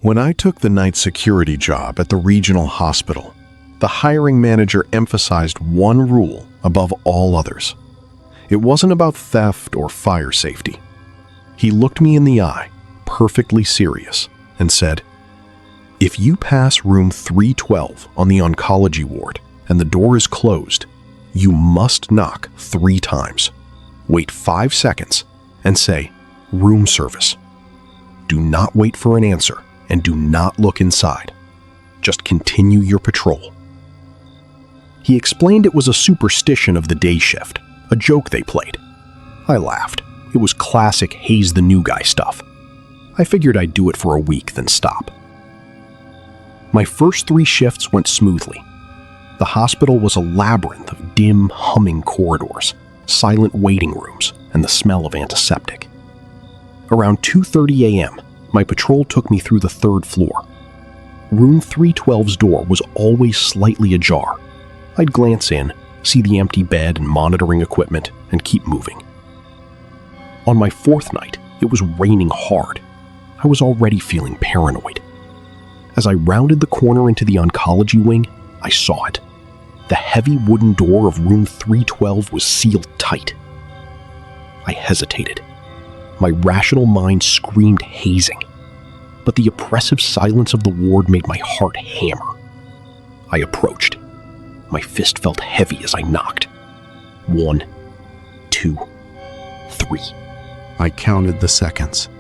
When I took the night security job at the regional hospital, the hiring manager emphasized one rule above all others. It wasn't about theft or fire safety. He looked me in the eye, perfectly serious, and said, "If you pass room 312 on the oncology ward and the door is closed, you must knock 3 times. Wait 5 seconds and say, 'Room service.' Do not wait for an answer and do not look inside. Just continue your patrol." He explained it was a superstition of the day shift, a joke they played. I laughed. It was classic haze the new guy stuff. I figured I'd do it for a week, then stop. My first 3 shifts went smoothly. The hospital was a labyrinth of dim, humming corridors, silent waiting rooms, and the smell of antiseptic. Around 2:30 a.m., my patrol took me through the 3rd floor. Room 312's door was always slightly ajar. I'd glance in, see the empty bed and monitoring equipment, and keep moving. On my 4th night, it was raining hard. I was already feeling paranoid. As I rounded the corner into the oncology wing, I saw it. The heavy wooden door of room 312 was sealed tight. I hesitated. My rational mind screamed hazing, but the oppressive silence of the ward made my heart hammer. I approached. My fist felt heavy as I knocked. 1, 2, 3. I counted the seconds.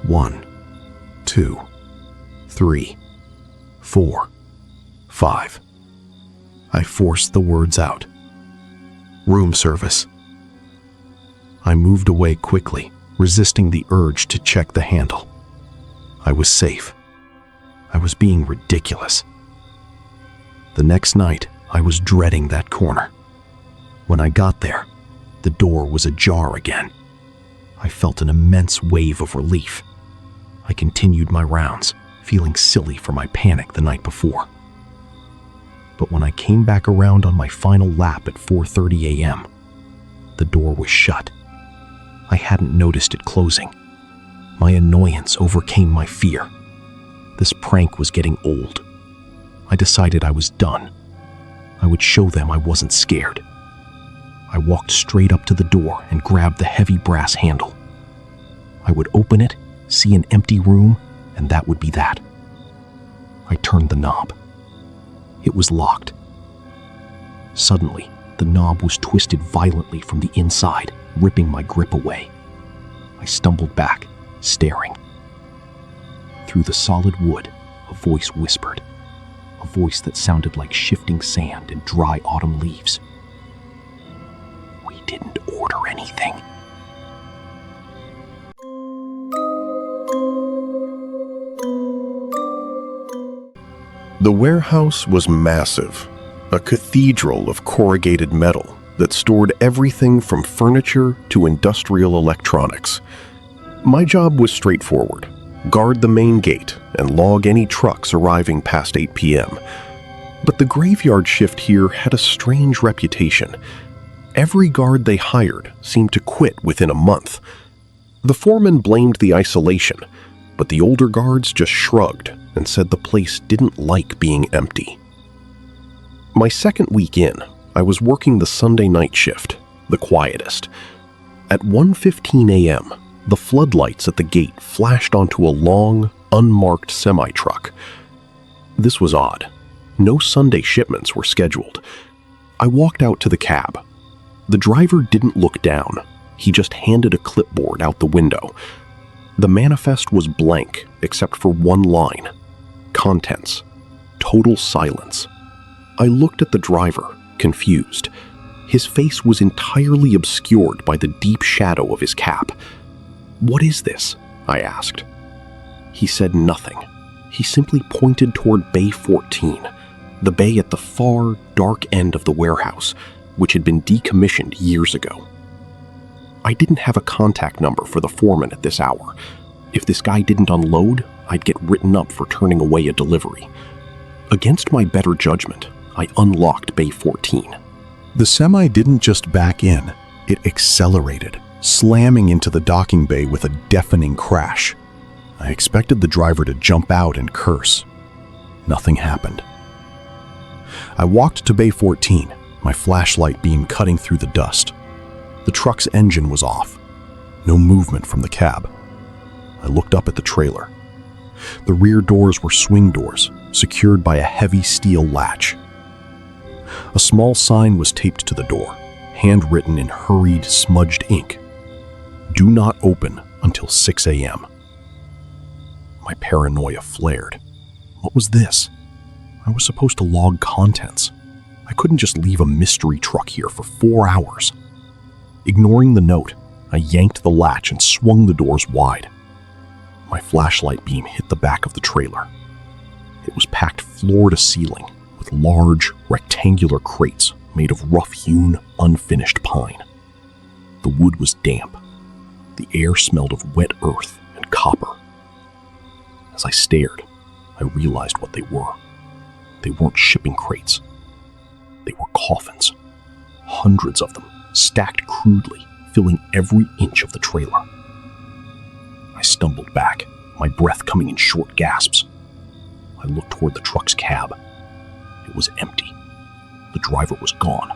1, 2, 3, 4, 5. I forced the words out. "Room service." I moved away quickly, resisting the urge to check the handle. I was safe. I was being ridiculous. The next night, I was dreading that corner. When I got there, the door was ajar again. I felt an immense wave of relief. I continued my rounds, feeling silly for my panic the night before. But when I came back around on my final lap at 4:30 a.m., the door was shut. I hadn't noticed it closing. My annoyance overcame my fear. This prank was getting old. I decided I was done. I would show them I wasn't scared. I walked straight up to the door and grabbed the heavy brass handle. I would open it, see an empty room, and that would be that. I turned the knob. It was locked. Suddenly, the knob was twisted violently from the inside, ripping my grip away. I stumbled back, staring. Through the solid wood, a voice whispered, a voice that sounded like shifting sand and dry autumn leaves. "We didn't order anything." The warehouse was massive, a cathedral of corrugated metal that stored everything from furniture to industrial electronics. My job was straightforward: guard the main gate and log any trucks arriving past 8 p.m. But the graveyard shift here had a strange reputation. Every guard they hired seemed to quit within a month. The foreman blamed the isolation, but the older guards just shrugged and said the place didn't like being empty. My second week in, I was working the Sunday night shift, the quietest. At 1:15 a.m., the floodlights at the gate flashed onto a long, unmarked semi-truck. This was odd. No Sunday shipments were scheduled. I walked out to the cab. The driver didn't look down. He just handed a clipboard out the window. The manifest was blank except for one line. Contents. Total silence. I looked at the driver, confused. His face was entirely obscured by the deep shadow of his cap. "What is this?" I asked. He said nothing. He simply pointed toward Bay 14, the bay at the far, dark end of the warehouse, which had been decommissioned years ago. I didn't have a contact number for the foreman at this hour. If this guy didn't unload, I'd get written up for turning away a delivery. Against my better judgment, I unlocked Bay 14. The semi didn't just back in, it accelerated, slamming into the docking bay with a deafening crash. I expected the driver to jump out and curse. Nothing happened. I walked to Bay 14, my flashlight beam cutting through the dust. The truck's engine was off. No movement from the cab. I looked up at the trailer. The rear doors were swing doors, secured by a heavy steel latch. A small sign was taped to the door, handwritten in hurried, smudged ink. Do not open until 6 a.m. My paranoia flared. What was this? I was supposed to log contents. I couldn't just leave a mystery truck here for 4 hours. Ignoring the note, I yanked the latch and swung the doors wide. My flashlight beam hit the back of the trailer. It was packed floor to ceiling with large, rectangular crates made of rough-hewn, unfinished pine. The wood was damp. The air smelled of wet earth and copper. As I stared, I realized what they were. They weren't shipping crates. They were coffins. Hundreds of them, stacked crudely, filling every inch of the trailer. I stumbled back, my breath coming in short gasps. I looked toward the truck's cab. It was empty. The driver was gone.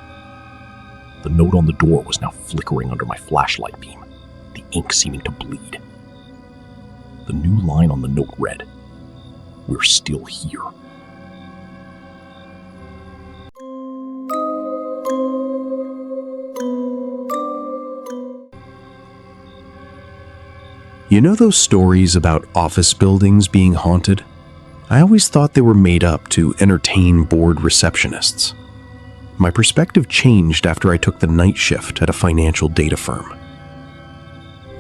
The note on the door was now flickering under my flashlight beam, the ink seeming to bleed. The new line on the note read, "We're still here." You know those stories about office buildings being haunted? I always thought they were made up to entertain bored receptionists. My perspective changed after I took the night shift at a financial data firm.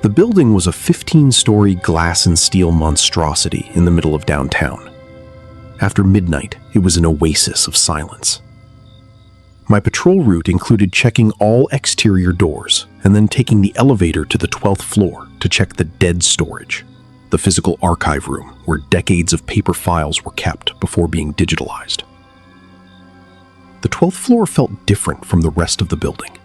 The building was a 15-story glass and steel monstrosity in the middle of downtown. After midnight, it was an oasis of silence. My patrol route included checking all exterior doors and then taking the elevator to the 12th floor to check the dead storage, the physical archive room where decades of paper files were kept before being digitalized. The 12th floor felt different from the rest of the building.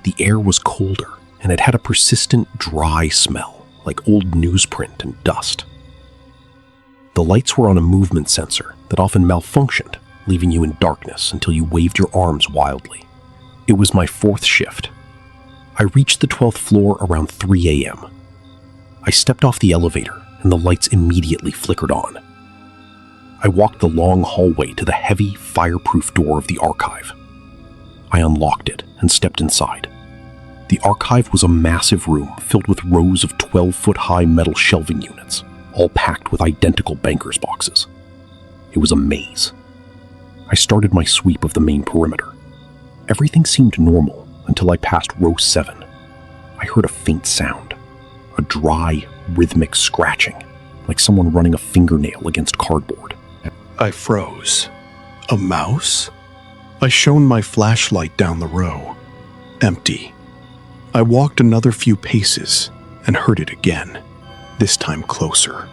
The air was colder, and it had a persistent dry smell, like old newsprint and dust. The lights were on a movement sensor that often malfunctioned, leaving you in darkness until you waved your arms wildly. It was my 4th shift. I reached the 12th floor around 3 a.m. I stepped off the elevator, and the lights immediately flickered on. I walked the long hallway to the heavy, fireproof door of the archive. I unlocked it and stepped inside. The archive was a massive room filled with rows of 12-foot-high metal shelving units, all packed with identical banker's boxes. It was a maze. I started my sweep of the main perimeter. Everything seemed normal until I passed row 7. I heard a faint sound, a dry, rhythmic scratching, like someone running a fingernail against cardboard. I froze. A mouse? I shone my flashlight down the row. Empty. I walked another few paces and heard it again, this time closer.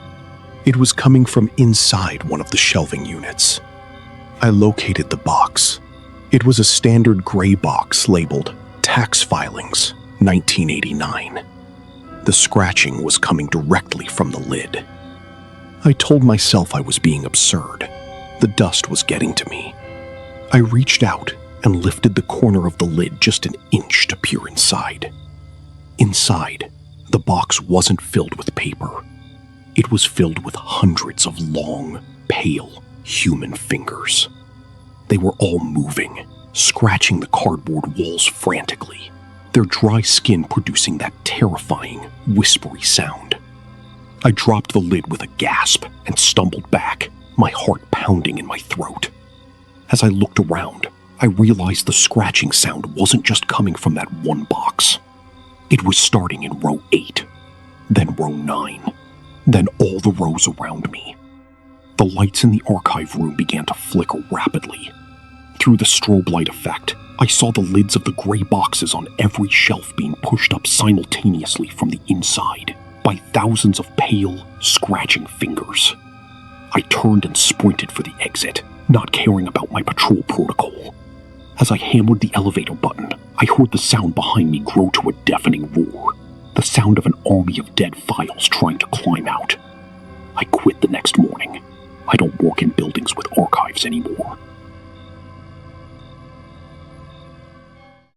It was coming from inside one of the shelving units. I located the box. It was a standard gray box labeled Tax Filings, 1989. The scratching was coming directly from the lid. I told myself I was being absurd. The dust was getting to me. I reached out and lifted the corner of the lid just an inch to peer inside. Inside, the box wasn't filled with paper. It was filled with hundreds of long, pale, human fingers. They were all moving, scratching the cardboard walls frantically, their dry skin producing that terrifying, whispery sound. I dropped the lid with a gasp and stumbled back, my heart pounding in my throat. As I looked around, I realized the scratching sound wasn't just coming from that one box. It was starting in row 8, then row 9, then all the rows around me. The lights in the archive room began to flicker rapidly. Through the strobe light effect, I saw the lids of the gray boxes on every shelf being pushed up simultaneously from the inside by thousands of pale, scratching fingers. I turned and sprinted for the exit, not caring about my patrol protocol. As I hammered the elevator button, I heard the sound behind me grow to a deafening roar, the sound of an army of dead files trying to climb out. I quit the next morning. I don't work in buildings with archives anymore.